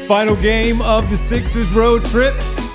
Final game of the Sixers road trip.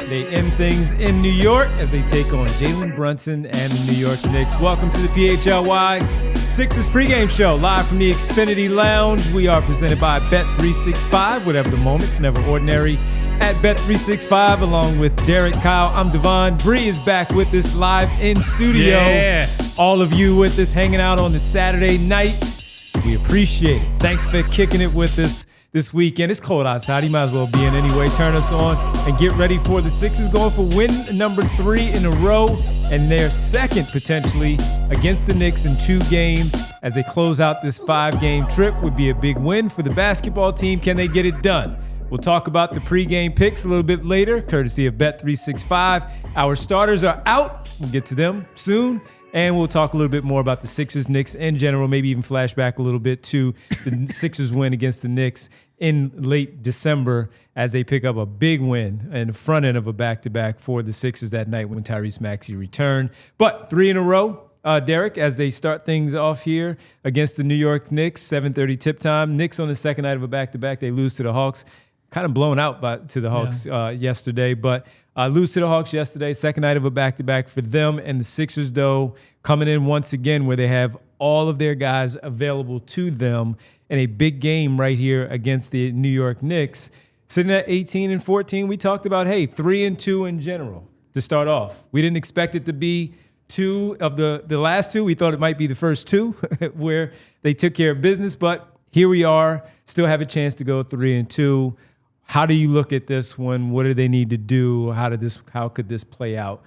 They end things in New York as they take on Jalen Brunson and the New York Knicks. Welcome to the PHLY Sixers pregame show, live from the Xfinity Lounge. We are presented by Bet365, whatever the moment's never ordinary. At Bet365, along with Derek, Kyle, I'm Devon. Bree is back with us live in studio. Yeah. All of you with us hanging out on the Saturday night. We appreciate it. Thanks for kicking it with us this weekend. It's cold outside. You might as well be in anyway. Turn us on and get ready for the Sixers going for win number 3 in a row and their second potentially against the Knicks in 2 games as they close out this 5-game trip. Would be a big win for the basketball team. Can they get it done? We'll talk about the pregame picks a little bit later, courtesy of Bet365. Our starters are out. We'll get to them soon. And we'll talk a little bit more about the Sixers, Knicks in general, maybe even flashback a little bit to the Sixers win against the Knicks in late December as they pick up a big win in the front end of a back-to-back for the Sixers that night when Tyrese Maxey returned. But 3 in a row, Derek, as they start things off here against the New York Knicks, 7:30 tip time. Knicks on the second night of a back-to-back. They lose to the Hawks. Kind of blown out to the Hawks yesterday, but lose to the Hawks yesterday, second night of a back-to-back for them. And the Sixers, though, coming in once again where they have all of their guys available to them in a big game right here against the New York Knicks. Sitting at 18-14, we talked about, hey, 3-2 in general to start off. We didn't expect it to be 2 of the last 2. We thought it might be the first 2 where they took care of business, but here we are, still have a chance to go 3-2. How do you look at this one? What do they need to do? How could this play out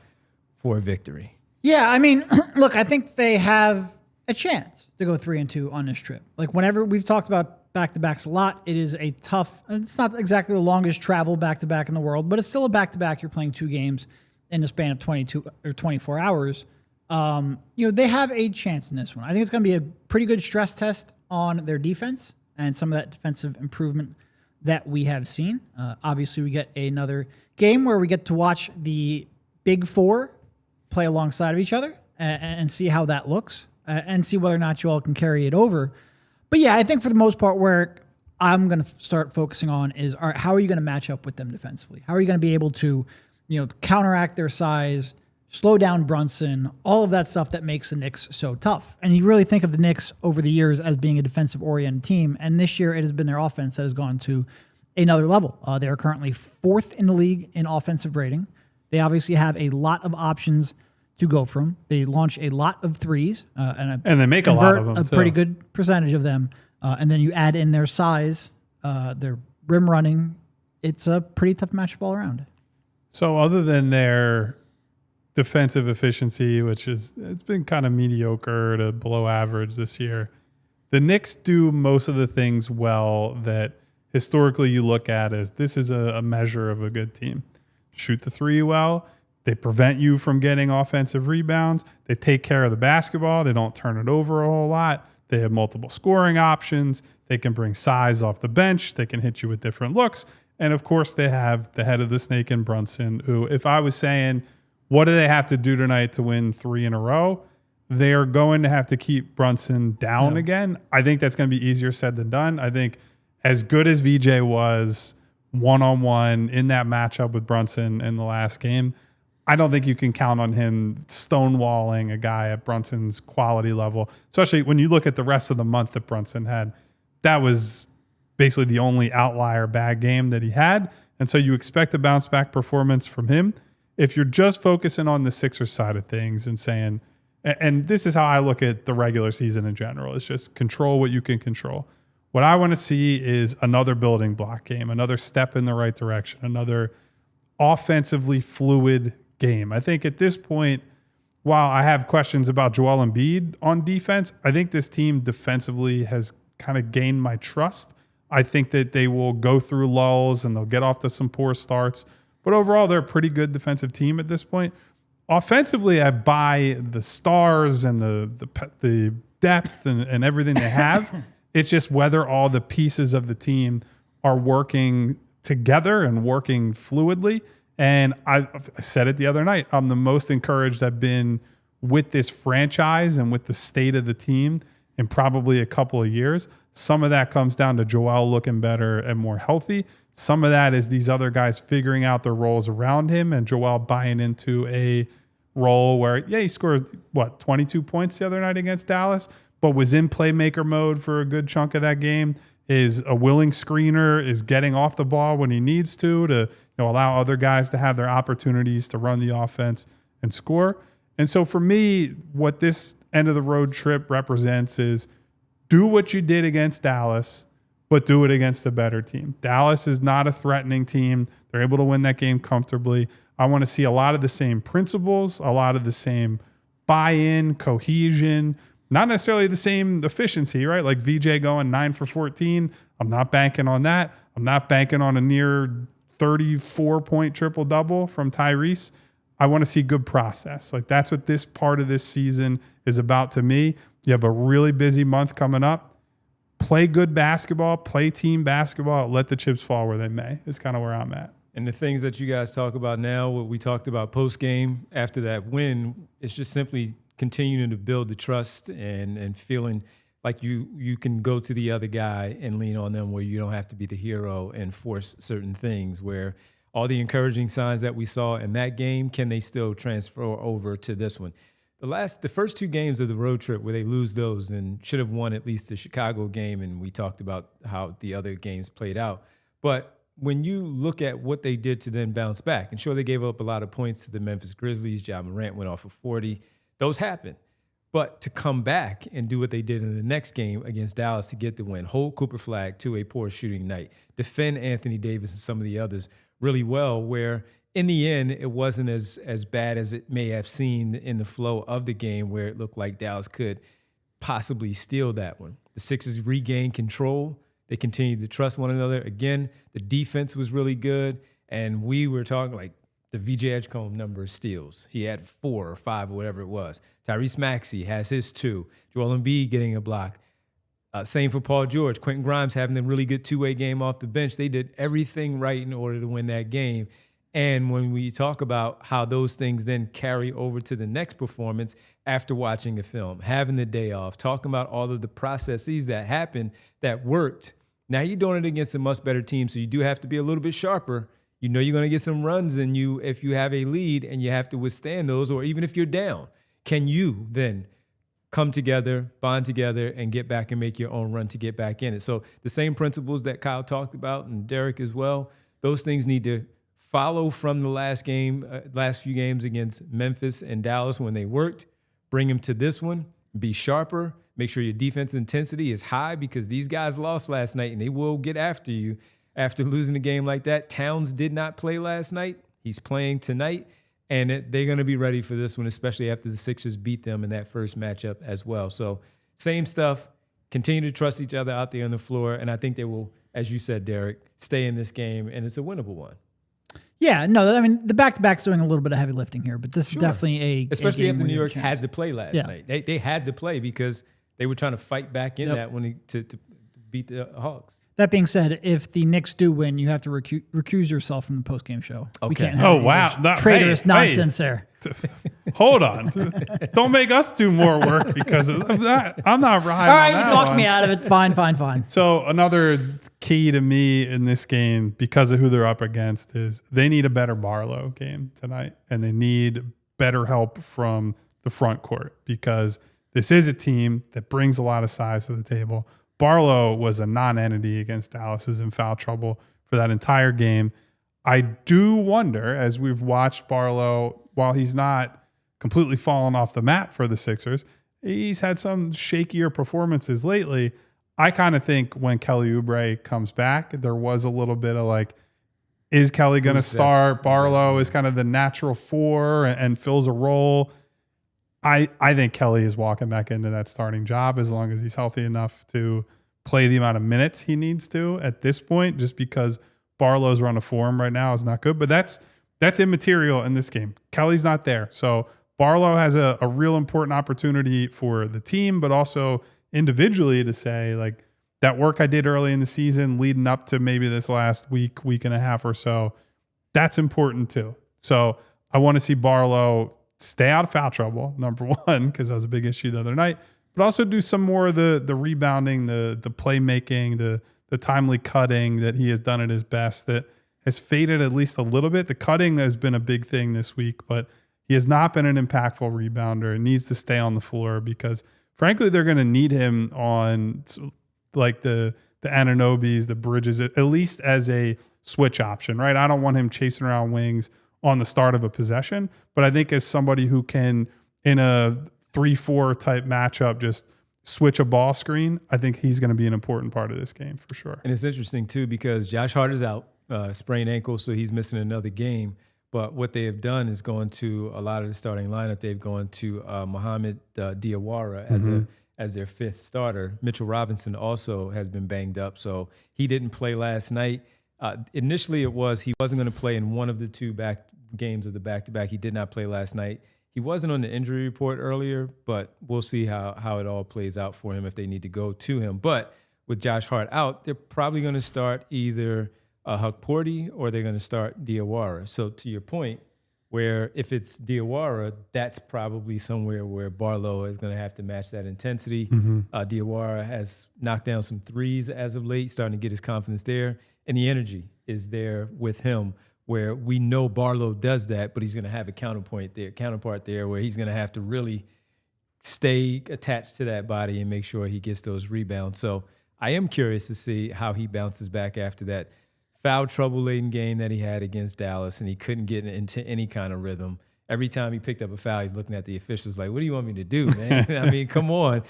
for a victory? Yeah, I mean, look, I think they have a chance to go 3-2 on this trip. Like whenever we've talked about back-to-backs a lot, it is a tough, it's not exactly the longest travel back-to-back in the world, but it's still a back-to-back. You're playing 2 games in the span of 22 or 24 hours. They have a chance in this one. I think it's going to be a pretty good stress test on their defense and some of that defensive improvement that we have seen. Obviously, we get another game where we get to watch the Big Four play alongside of each other and see how that looks and see whether or not you all can carry it over. But yeah, I think for the most part where I'm going to start focusing on is how are you going to match up with them defensively? How are you going to be able to counteract their size, slow down Brunson, all of that stuff that makes the Knicks so tough. And you really think of the Knicks over the years as being a defensive-oriented team, and this year it has been their offense that has gone to another level. They are currently 4th in the league in offensive rating. They obviously have a lot of options to go from. They launch a lot of threes, and they make a lot of them, a pretty good percentage of them. And then you add in their size, their rim running. It's a pretty tough matchup all around. So other than their defensive efficiency, it's been kind of mediocre to below average this year, the Knicks do most of the things well that historically you look at as this is a measure of a good team. Shoot the 3 well. They prevent you from getting offensive rebounds. They take care of the basketball. They don't turn it over a whole lot. They have multiple scoring options. They can bring size off the bench. They can hit you with different looks. And of course, they have the head of the snake in Brunson, who, if I was saying, what do they have to do tonight to win 3 in a row? They are going to have to keep Brunson down again. I think that's going to be easier said than done. I think as good as VJ was one-on-one in that matchup with Brunson in the last game, I don't think you can count on him stonewalling a guy at Brunson's quality level, especially when you look at the rest of the month that Brunson had. That was basically the only outlier bad game that he had. And so you expect a bounce-back performance from him. If you're just focusing on the Sixers side of things and saying, and this is how I look at the regular season in general, it's just control what you can control. What I want to see is another building block game, another step in the right direction, another offensively fluid game. I think at this point, while I have questions about Joel Embiid on defense, I think this team defensively has kind of gained my trust. I think that they will go through lulls and they'll get off to some poor starts. But overall, they're a pretty good defensive team at this point. Offensively, I buy the stars and the depth and everything they have. It's just whether all the pieces of the team are working together and working fluidly. And I said it the other night, I'm the most encouraged I've been with this franchise and with the state of the team in probably a couple of years. Some of that comes down to Joel looking better and more healthy. Some of that is these other guys figuring out their roles around him and Joel buying into a role where, he scored, 22 points the other night against Dallas, but was in playmaker mode for a good chunk of that game, is a willing screener, is getting off the ball when he needs to allow other guys to have their opportunities to run the offense and score. And so for me, what this end of the road trip represents is do what you did against Dallas, but do it against a better team. Dallas is not a threatening team. They're able to win that game comfortably. I want to see a lot of the same principles, a lot of the same buy-in, cohesion, not necessarily the same efficiency, right? Like VJ going 9 for 14. I'm not banking on that. I'm not banking on a near 34-point triple-double from Tyrese. I want to see good process. Like that's what this part of this season is about to me. You have a really busy month coming up. Play good basketball, play team basketball, let the chips fall where they may. It's kind of where I'm at. And the things that you guys talk about now, what we talked about post-game after that win, it's just simply continuing to build the trust and feeling like you can go to the other guy and lean on them where you don't have to be the hero and force certain things, where all the encouraging signs that we saw in that game, can they still transfer over to this one? The first 2 games of the road trip where they lose those and should have won at least the Chicago game, and we talked about how the other games played out. But when you look at what they did to then bounce back, and sure, they gave up a lot of points to the Memphis Grizzlies. Ja Morant went off for 40. Those happen. But to come back and do what they did in the next game against Dallas to get the win, hold Cooper Flag to a poor shooting night, defend Anthony Davis and some of the others really well, where in the end, it wasn't as bad as it may have seemed in the flow of the game, where it looked like Dallas could possibly steal that one. The Sixers regained control. They continued to trust one another. Again, the defense was really good, and we were talking like the VJ Edgecombe number of steals. He had 4 or 5 or whatever it was. Tyrese Maxey has his 2. Joel Embiid getting a block. Same for Paul George. Quentin Grimes having a really good two-way game off the bench. They did everything right in order to win that game. And when we talk about how those things then carry over to the next performance after watching a film, having the day off, talking about all of the processes that happened that worked, now you're doing it against a much better team, so you do have to be a little bit sharper. You know you're going to get some runs in you if you have a lead and you have to withstand those, or even if you're down. Can you then come together, bond together, and get back and make your own run to get back in it? So the same principles that Kyle talked about, and Derek as well, those things need to follow from the last few games against Memphis and Dallas when they worked. Bring them to this one. Be sharper. Make sure your defense intensity is high, because these guys lost last night and they will get after you after losing a game like that. Towns did not play last night. He's playing tonight, and they're going to be ready for this one, especially after the Sixers beat them in that first matchup as well. So same stuff. Continue to trust each other out there on the floor, and I think they will, as you said, Derek, stay in this game, and it's a winnable one. Yeah, no, I mean, the back-to-back's doing a little bit of heavy lifting here, but this is definitely especially after New York chance. had to play last night. They had to play because they were trying to fight back in that when to beat the Hawks. That being said, if the Knicks do win, you have to recuse yourself from the post-game show. Okay. We can't have any traitorous nonsense there. Hold on. Don't make us do more work because of that. I'm not riding. All right, you talked me out of it. Fine. So another key to me in this game, because of who they're up against, is they need a better Barlow game tonight, and they need better help from the front court, because this is a team that brings a lot of size to the table. Barlow was a non-entity against Dallas, is in foul trouble for that entire game. I do wonder, as we've watched Barlow, while he's not completely fallen off the map for the Sixers, he's had some shakier performances lately. I kind of think when Kelly Oubre comes back, there was a little bit of like, is Kelly going to start? Barlow is kind of the natural 4 and fills a role. I think Kelly is walking back into that starting job as long as he's healthy enough to play the amount of minutes he needs to at this point, just because Barlow's run of form right now is not good. But that's immaterial in this game. Kelly's not there. So Barlow has a real important opportunity for the team, but also individually to say, like, that work I did early in the season leading up to maybe this last week and a half or so, that's important too. So I want to see Barlow stay out of foul trouble, number one, because that was a big issue the other night. but also do some more of the rebounding, the playmaking, the timely cutting that he has done at his best that has faded at least a little bit. The cutting has been a big thing this week, but he has not been an impactful rebounder and needs to stay on the floor because, frankly, they're going to need him on like the Anunobys, the Bridges, at least as a switch option, right? I don't want him chasing around wings on the start of a possession, but I think as somebody who can, in a 3-4 type matchup, just switch a ball screen, I think he's going to be an important part of this game for sure. And it's interesting, too, because Josh Hart is out, sprained ankle, so he's missing another game. But what they have done is gone to a lot of the starting lineup. They've gone to Mohamed Diawara as their fifth starter. Mitchell Robinson also has been banged up, so he didn't play last night. Initially, it was he wasn't going to play in one of the two games of the back-to-back. He did not play last night. He wasn't on the injury report earlier, but we'll see how it all plays out for him if they need to go to him. But with Josh Hart out, they're probably going to start either Huck Porty or they're going to start Diawara. So to your point, where if it's Diawara, that's probably somewhere where Barlow is going to have to match that intensity. Diawara has knocked down some threes as of late, starting to get his confidence there, and the energy is there with him, where we know Barlow does that, but he's going to have a counterpart there where he's going to have to really stay attached to that body and make sure he gets those rebounds. So I am curious to see how he bounces back after that foul trouble-laden game that he had against Dallas, and he couldn't get into any kind of rhythm. Every time he picked up a foul, he's looking at the officials like, what do you want me to do, man? I mean, come on.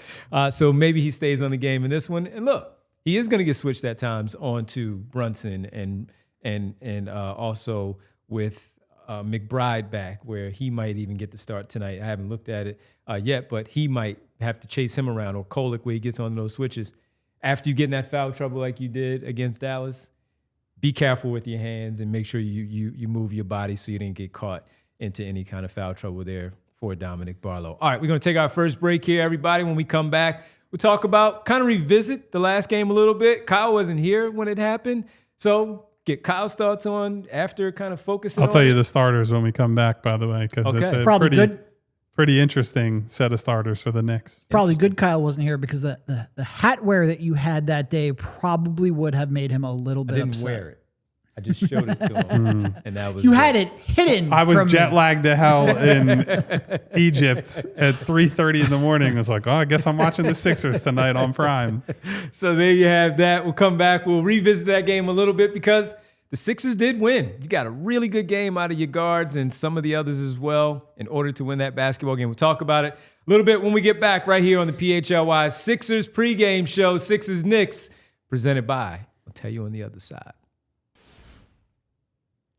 So maybe he stays on the game in this one. And look, he is going to get switched at times onto Brunson and also with McBride back, where he might even get the start tonight. I haven't looked at it yet, but he might have to chase him around, or Kolek, where he gets on those switches. After you get in that foul trouble like you did against Dallas, be careful with your hands and make sure you move your body so you didn't get caught into any kind of foul trouble there for Dominic Barlow. All right, we're going to take our first break here, everybody. When we come back, we'll talk about, kind of revisit the last game a little bit. Kyle wasn't here when it happened, so get Kyle's thoughts on after kind of focusing on. I'll tell you the starters when we come back, by the way, because it's a Probably pretty interesting set of starters for the Knicks. Probably good Kyle wasn't here because the hat wear that you had that day probably would have made him a little bit upset. I didn't wear it. I just showed it to him, and that was you had it hidden. I was from jet me. lagged to hell in Egypt at 3:30 in the morning. It's like, oh, I guess I'm watching the Sixers tonight on Prime. So there you have that. We'll come back. We'll revisit that game a little bit because the Sixers did win. You got a really good game out of your guards and some of the others as well in order to win that basketball game. We'll talk about it a little bit when we get back right here on the PHLY Sixers pregame show, Sixers-Knicks, presented by, I'll tell you on the other side.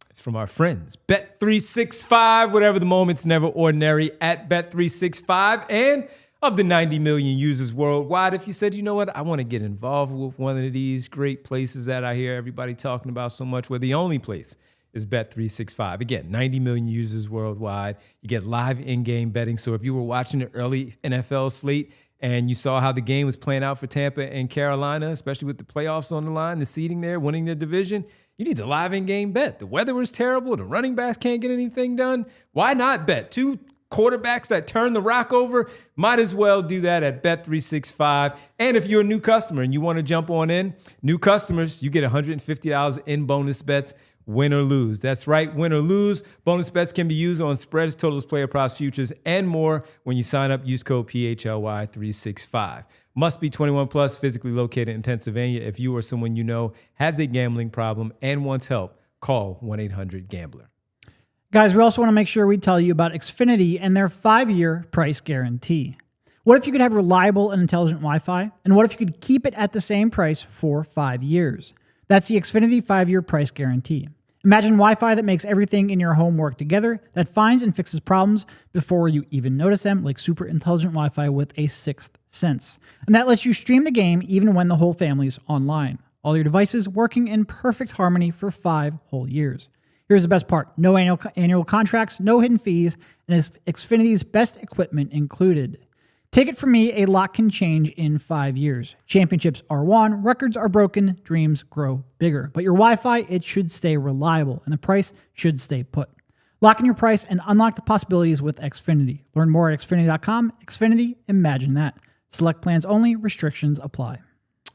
It's from our friends, Bet365, whatever the moment's never ordinary at Bet365, and of the 90 million users worldwide. If you said, you know what, I want to get involved with one of these great places that I hear everybody talking about so much, where the only place is Bet365. Again, 90 million users worldwide. You get live in-game betting. So if you were watching the early NFL slate and you saw how the game was playing out for Tampa and Carolina, especially with the playoffs on the line, the seeding there, winning the division, you need to live in-game bet. The weather is terrible. The running backs can't get anything done. Why not bet? Two quarterbacks that turn the rock over, might as well do that at Bet365. And if you're a new customer and you want to jump on in, new customers, you get $150 in bonus bets, win or lose. That's right, win or lose. Bonus bets can be used on spreads, totals, player props, futures, and more. When you sign up, use code PHLY365. Must be 21 plus, physically located in Pennsylvania. If you or someone you know has a gambling problem and wants help, call 1-800-GAMBLER. Guys, we also want to make sure we tell you about Xfinity and their 5-year price guarantee. What if you could have reliable and intelligent Wi-Fi? And what if you could keep it at the same price for 5 years? That's the Xfinity 5-year price guarantee. Imagine Wi-Fi that makes everything in your home work together, that finds and fixes problems before you even notice them, like super intelligent Wi-Fi with a sixth sense. And that lets you stream the game even when the whole family's online. All your devices working in perfect harmony for 5 whole years. Here's the best part. No annual contracts, no hidden fees, and it's Xfinity's best equipment included. Take it from me, a lot can change in 5 years. Championships are won, records are broken, dreams grow bigger. But your Wi-Fi, it should stay reliable, and the price should stay put. Lock in your price and unlock the possibilities with Xfinity. Learn more at Xfinity.com. Xfinity, imagine that. Select plans only. Restrictions apply.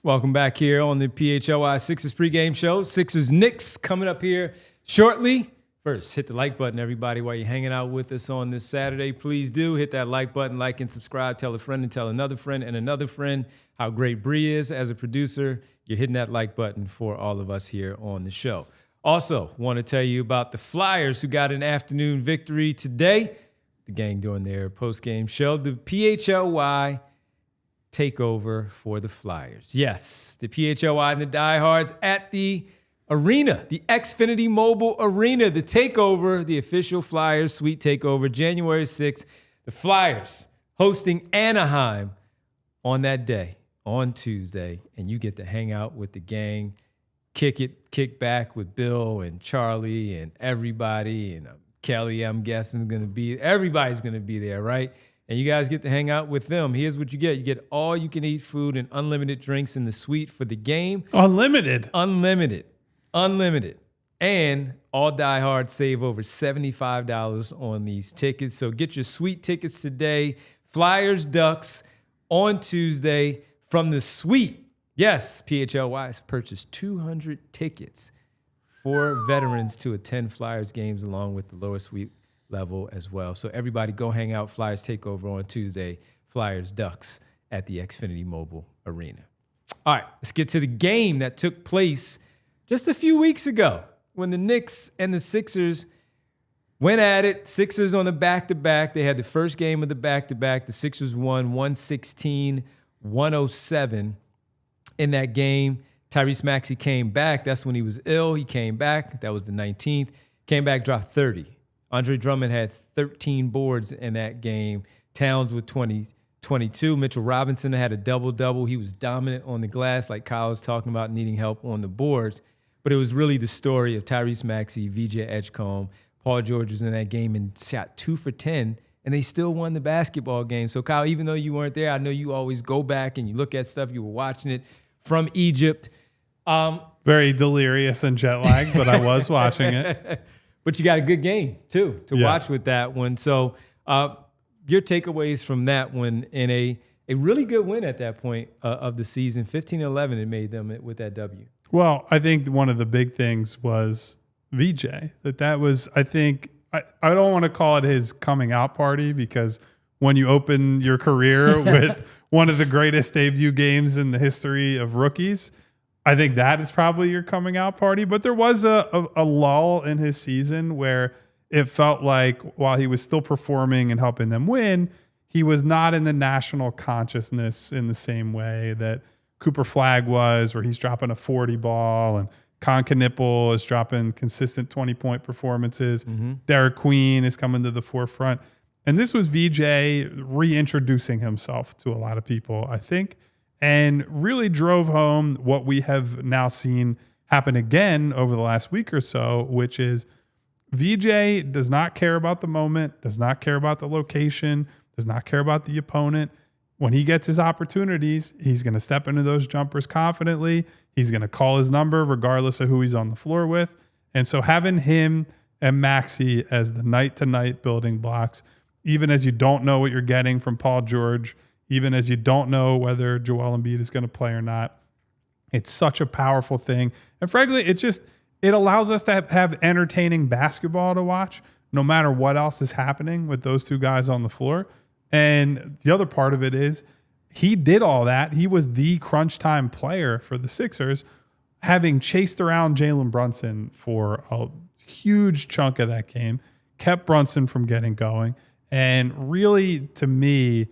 Welcome back here on the PHLY Sixers pregame show. Sixers-Knicks coming up here shortly. First, hit the like button, everybody, while you're hanging out with us on this Saturday. Please do hit that like button, like and subscribe. Tell a friend and tell another friend and another friend how great Bree is as a producer. You're hitting that like button for all of us here on the show. Also, want to tell you about the Flyers who got an afternoon victory today. The gang doing their post-game show. The PHLY takeover for the Flyers. Yes, the PHLY and the diehards at the arena, the Xfinity Mobile Arena, the takeover, the official Flyers Suite takeover, January 6th. The Flyers hosting Anaheim on that day, on Tuesday, and you get to hang out with the gang, kick back with Bill and Charlie and everybody, and Kelly, I'm guessing, everybody's going to be there, right? And you guys get to hang out with them. Here's what you get. You get all you can eat food and unlimited drinks in the suite for the game. Unlimited. And all diehards save over $75 on these tickets. So get your sweet tickets today. Flyers Ducks on Tuesday from the suite. Yes, PHLY has purchased 200 tickets for veterans to attend Flyers games along with the lower suite level as well. So everybody go hang out. Flyers takeover on Tuesday. Flyers Ducks at the Xfinity Mobile Arena. All right, let's get to the game that took place just a few weeks ago when the Knicks and the Sixers went at it. Sixers on the back-to-back. They had the first game of the back-to-back. The Sixers won 116-107 in that game. Tyrese Maxey came back. That's when he was ill. He came back. That was the 19th. Came back, dropped 30. Andre Drummond had 13 boards in that game. Towns with 22. Mitchell Robinson had a double-double. He was dominant on the glass, like Kyle was talking about, needing help on the boards. But it was really the story of Tyrese Maxey, VJ Edgecombe. Paul George was in that game and shot 2 for 10, and they still won the basketball game. So, Kyle, even though you weren't there, I know you always go back and you look at stuff. You were watching it from Egypt. Very delirious and jet lagged, but I was watching it. But you got a good game, too, to watch with that one. So your takeaways from that one in a really good win at that point of the season, 15-11, it made them with that W. Well, I think one of the big things was VJ. That was, I think, I don't want to call it his coming out party, because when you open your career with one of the greatest debut games in the history of rookies, I think that is probably your coming out party. But there was a lull in his season where it felt like while he was still performing and helping them win, he was not in the national consciousness in the same way that Cooper Flagg was, where he's dropping a 40 ball, and Con Knipple is dropping consistent 20-point performances. Mm-hmm. Derek Queen is coming to the forefront. And this was VJ reintroducing himself to a lot of people, I think, and really drove home what we have now seen happen again over the last week or so, which is VJ does not care about the moment, does not care about the location, does not care about the opponent. When he gets his opportunities, he's going to step into those jumpers confidently. He's going to call his number regardless of who he's on the floor with. And so having him and Maxey as the night-to-night building blocks, even as you don't know what you're getting from Paul George, even as you don't know whether Joel Embiid is going to play or not, it's such a powerful thing. And frankly, it allows us to have entertaining basketball to watch, no matter what else is happening with those two guys on the floor. And the other part of it is he did all that. He was the crunch time player for the Sixers, having chased around Jalen Brunson for a huge chunk of that game, kept Brunson from getting going, and really, to me,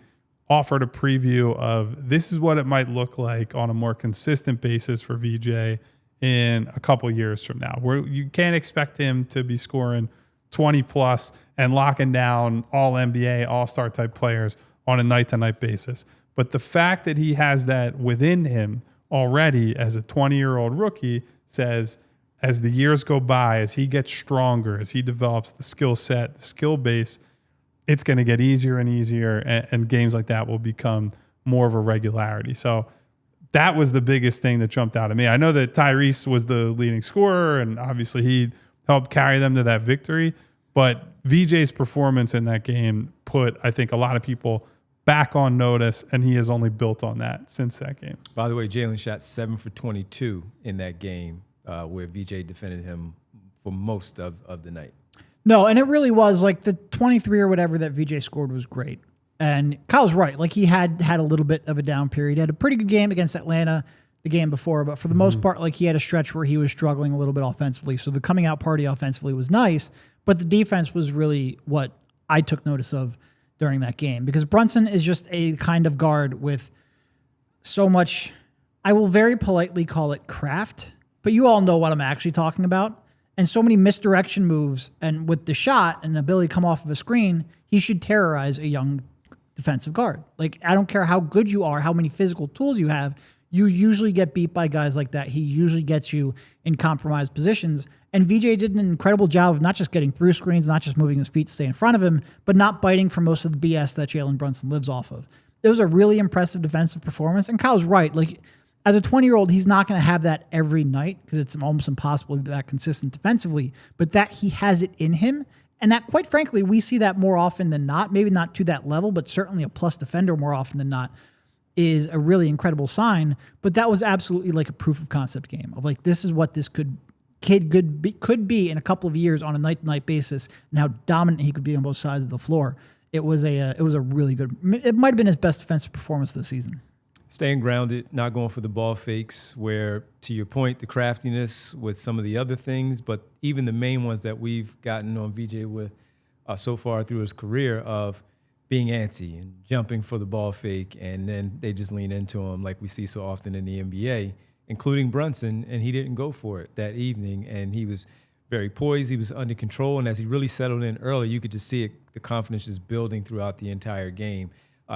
offered a preview of this is what it might look like on a more consistent basis for VJ in a couple years from now, where you can't expect him to be scoring 20 plus and locking down all NBA, all-star type players on a night-to-night basis. But the fact that he has that within him already as a 20-year-old rookie says, as the years go by, as he gets stronger, as he develops the skill set, the skill base, it's going to get easier and easier, and games like that will become more of a regularity. So that was the biggest thing that jumped out at me. I know that Tyrese was the leading scorer, and obviously he helped carry them to that victory. But VJ's performance in that game put, I think, a lot of people back on notice, and he has only built on that since that game. By the way, Jalen shot 7 for 22 in that game where VJ defended him for most of the night. No, and it really was like the 23 or whatever that VJ scored was great. And Kyle's right. Like he had a little bit of a down period. He had a pretty good game against Atlanta the game before, but for the most part, like he had a stretch where he was struggling a little bit offensively. So the coming out party offensively was nice, but the defense was really what I took notice of during that game, because Brunson is just a kind of guard with so much, I will very politely call it craft, but you all know what I'm actually talking about. And so many misdirection moves, and with the shot and the ability to come off of a screen, he should terrorize a young defensive guard. Like, I don't care how good you are, how many physical tools you have, you usually get beat by guys like that. He usually gets you in compromised positions. And VJ did an incredible job of not just getting through screens, not just moving his feet to stay in front of him, but not biting for most of the BS that Jalen Brunson lives off of. It was a really impressive defensive performance. And Kyle's right. Like, as a 20-year-old, he's not going to have that every night because it's almost impossible to be that consistent defensively, but that he has it in him. And that, quite frankly, we see that more often than not, maybe not to that level, but certainly a plus defender more often than not, is a really incredible sign. But that was absolutely like a proof of concept game of like, this is what this kid could be in a couple of years on a night-to-night basis, and how dominant he could be on both sides of the floor. It was a really good, it might have been his best defensive performance of the season. Staying grounded, not going for the ball fakes, where, to your point, the craftiness with some of the other things, but even the main ones that we've gotten on VJ with so far through his career of being antsy and jumping for the ball fake, and then they just lean into him like we see so often in the NBA, including Brunson, and he didn't go for it that evening, and he was very poised, he was under control, and as he really settled in early, you could just see it, the confidence is building throughout the entire game.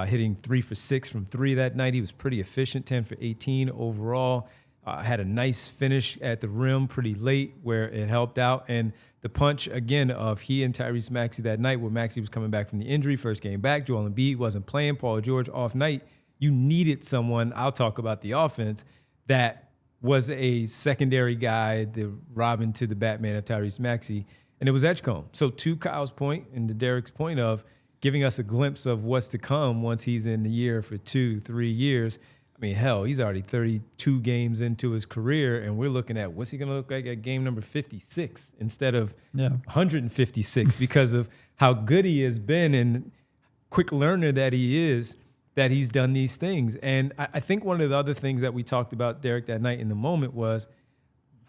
Hitting 3 for 6 from 3 that night. He was pretty efficient, 10 for 18 overall. Had a nice finish at the rim pretty late where it helped out. And the punch, again, of he and Tyrese Maxey that night where Maxey was coming back from the injury, first game back. Joel Embiid wasn't playing. Paul George off night. You needed someone, I'll talk about the offense, that was a secondary guy, the Robin to the Batman of Tyrese Maxey, and it was Edgecombe. So to Kyle's point and to Derek's point of giving us a glimpse of what's to come once he's in the year for 2-3 years. I mean, hell, he's already 32 games into his career, and we're looking at what's he going to look like at game number 56 instead of 156 because of how good he has been and quick learner that he is, that he's done these things. And I think one of the other things that we talked about, Derek, that night in the moment was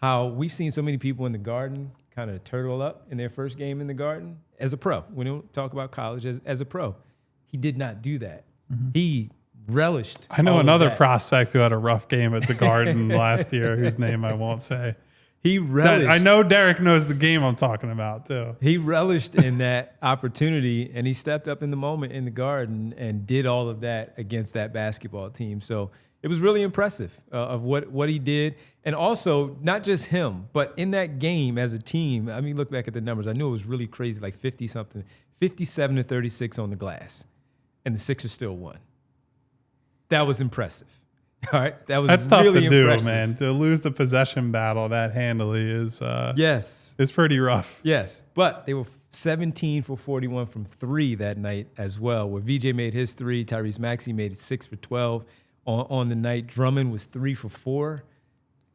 how we've seen so many people in the Garden kind of turtle up in their first game in the Garden as a pro. We don't talk about college as a pro. He did not do that. Mm-hmm. He relished. I know another prospect who had a rough game at the Garden last year, whose name I won't say. He relished. I know Derek knows the game I'm talking about too. He relished in that opportunity, and he stepped up in the moment in the Garden and did all of that against that basketball team. So it was really impressive of what he did. And also, not just him, but in that game as a team, I mean, look back at the numbers. I knew it was really crazy, like 50-something, 57-36 on the glass. And the Sixers still won. That was impressive. All right? That's really tough to do, impressive. Man. To lose the possession battle that handily is yes, pretty rough. Yes, but they were 17 for 41 from 3 that night as well, where VJ made his 3, Tyrese Maxey made it 6 for 12 on the night. Drummond was 3 for 4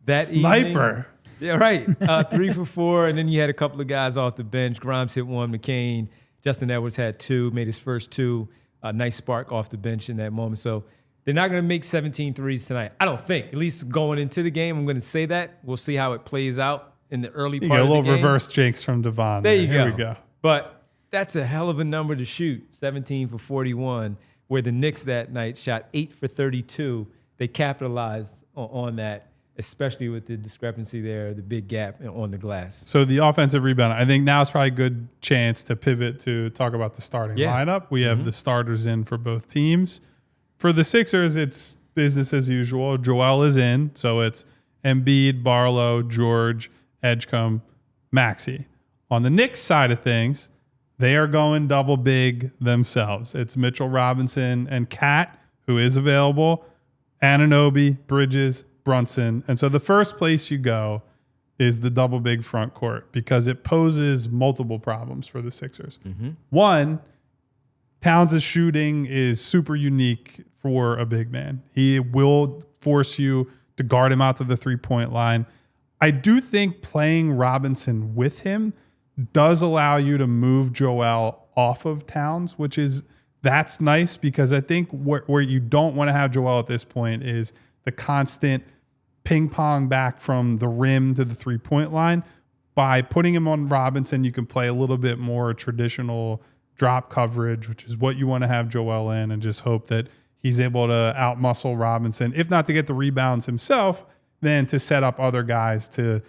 that Sniper. evening. Yeah, right. 3 for 4, and then you had a couple of guys off the bench. Grimes hit 1, McCain. Justin Edwards had 2, made his first 2. A nice spark off the bench in that moment. So they're not going to make 17 threes tonight. I don't think. At least going into the game, I'm going to say that. We'll see how it plays out in the early part of the game. A little reverse jinx from Devon. There you go. Here we go. But that's a hell of a number to shoot, 17 for 41, where the Knicks that night shot 8 for 32. They capitalized on that, especially with the discrepancy there, the big gap on the glass. So the offensive rebound, I think now is probably a good chance to pivot to talk about the starting lineup. We have the starters in for both teams. For the Sixers, it's business as usual. Joel is in, so it's Embiid, Barlow, George, Edgecombe, Maxey. On the Knicks side of things, they are going double big themselves. It's Mitchell Robinson and Cat, who is available, Anunoby, Bridges, Brunson. And so the first place you go is the double big front court because it poses multiple problems for the Sixers. Mm-hmm. One, Towns' shooting is super unique for a big man. He will force you to guard him out to the three-point line. I do think playing Robinson with him does allow you to move Joel off of Towns, that's nice, because I think where you don't want to have Joel at this point is the constant ping pong back from the rim to the three-point line. By putting him on Robinson, you can play a little bit more traditional drop coverage, which is what you want to have Joel in, and just hope that he's able to outmuscle Robinson, if not to get the rebounds himself, then to set up other guys to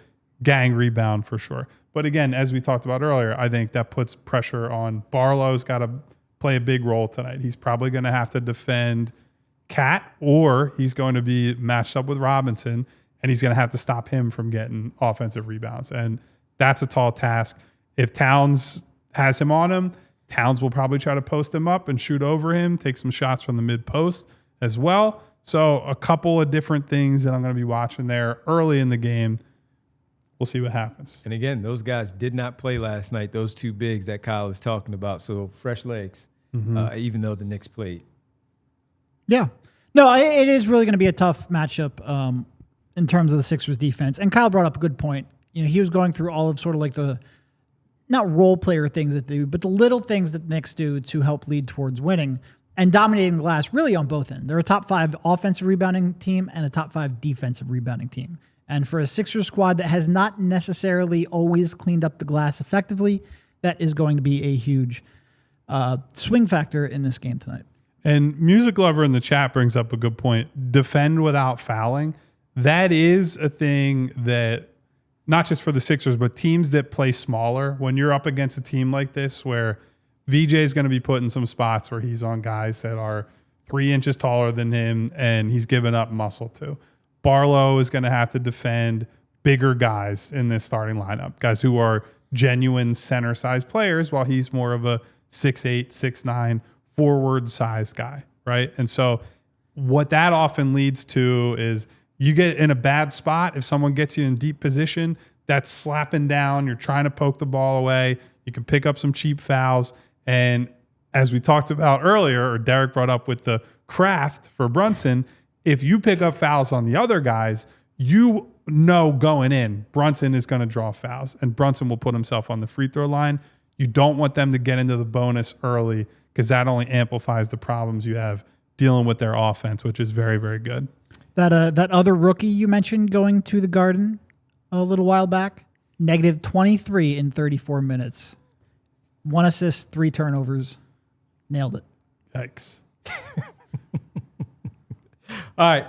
gang rebound for sure. But again, as we talked about earlier, I think that puts pressure on Barlow's got to play a big role tonight. He's probably going to have to defend Cat, or he's going to be matched up with Robinson, and he's going to have to stop him from getting offensive rebounds. And that's a tall task. If Towns has him on him, Towns will probably try to post him up and shoot over him, take some shots from the mid post as well. So a couple of different things that I'm going to be watching there early in the game. We'll see what happens. And again, those guys did not play last night, those two bigs that Kyle is talking about. So fresh legs, even though the Knicks played. Yeah. No, it is really going to be a tough matchup in terms of the Sixers defense. And Kyle brought up a good point. He was going through all of sort of like the, not role player things that they do, but the little things that Knicks do to help lead towards winning and dominating the glass really on both ends. They're a top 5 offensive rebounding team and a top 5 defensive rebounding team. And for a Sixers squad that has not necessarily always cleaned up the glass effectively, that is going to be a huge swing factor in this game tonight. And Music Lover in the chat brings up a good point. Defend without fouling. That is a thing that, not just for the Sixers, but teams that play smaller, when you're up against a team like this where VJ is going to be put in some spots where he's on guys that are 3 inches taller than him and he's given up muscle to. Barlow is going to have to defend bigger guys in this starting lineup, guys who are genuine center-sized players, while he's more of a 6'8", 6'9", forward-sized guy, right? And so what that often leads to is you get in a bad spot. If someone gets you in deep position, that's slapping down. You're trying to poke the ball away. You can pick up some cheap fouls. And as we talked about earlier, or Derek brought up with the craft for Brunson, if you pick up fouls on the other guys, you know going in, Brunson is going to draw fouls, and Brunson will put himself on the free throw line. You don't want them to get into the bonus early, because that only amplifies the problems you have dealing with their offense, which is very, very good. That other rookie you mentioned going to the Garden a little while back, negative 23 in 34 minutes. 1 assist, 3 turnovers. Nailed it. Yikes. All right,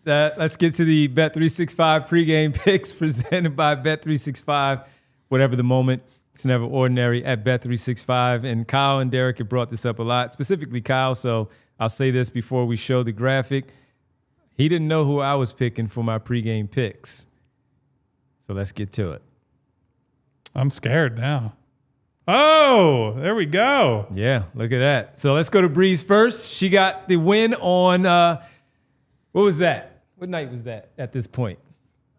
let's get to the Bet365 pregame picks presented by Bet365. Whatever the moment, it's never ordinary at Bet365. And Kyle and Derek have brought this up a lot, specifically Kyle. So I'll say this before we show the graphic. He didn't know who I was picking for my pregame picks. So let's get to it. I'm scared now. Oh, there we go. Yeah, look at that. So let's go to Breeze first. She got the win on, what was that? What night was that at this point?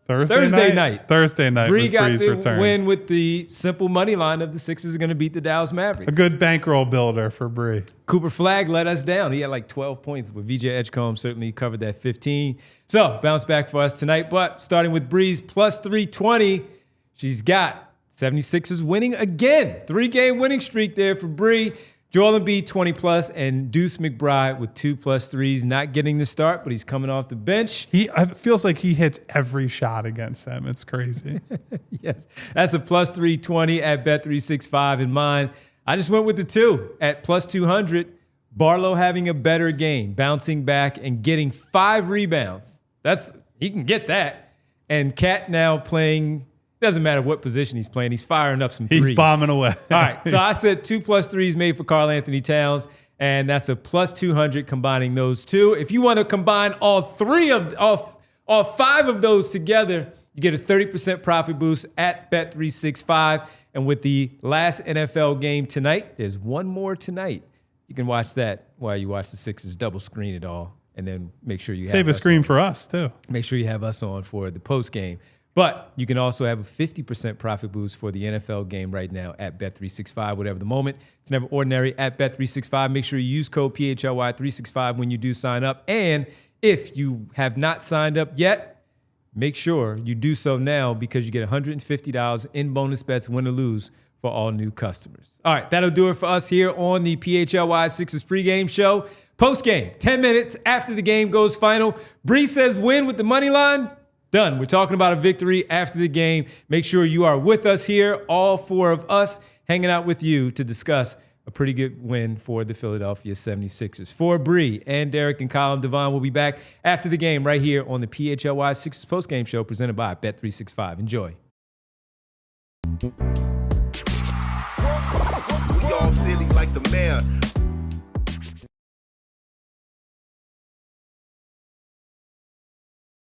Thursday night. Thursday night. Bree got Bree's the return. win with the simple money line of the Sixers are going to beat the Dallas Mavericks. A good bankroll builder for Bree. Cooper Flagg let us down. He had like 12 points, but VJ Edgecombe certainly covered that 15. So bounce back for us tonight. But starting with Breeze plus 320, she's got 76ers winning again. 3-game winning streak there for Bree. Joel Embiid 20+, and Deuce McBride with 2+ threes, not getting the start, but he's coming off the bench. It feels like he hits every shot against them. It's crazy. Yes, that's a plus 320 at Bet365 in mine. I just went with the 2 at plus 200. Barlow having a better game, bouncing back and getting 5 rebounds. He can get that. And Cat now playing. Doesn't matter what position he's playing. He's firing up some threes. He's bombing away. All right. So I said 2+ threes made for Karl-Anthony Towns, and that's a plus 200 combining those two. If you want to combine all 5 of those together, you get a 30% profit boost at Bet365. And with the last NFL game tonight, there's one more tonight. You can watch that while you watch the Sixers, double screen it all, and then make sure you save a screen for us too. Make sure you have us on for the post game. But you can also have a 50% profit boost for the NFL game right now at Bet365, whatever the moment. It's never ordinary at Bet365. Make sure you use code PHLY365 when you do sign up. And if you have not signed up yet, make sure you do so now because you get $150 in bonus bets, win or lose, for all new customers. All right, that'll do it for us here on the PHLY Sixers pregame show. Post-game, 10 minutes after the game goes final. Bree says win with the money line. Done. We're talking about a victory after the game. Make sure you are with us here, all four of us, hanging out with you to discuss a pretty good win for the Philadelphia 76ers. For Bree and Derek and Kyle and Devon, we'll be back after the game right here on the PHLY Sixers postgame show presented by Bet365. Enjoy. We all silly like the mayor.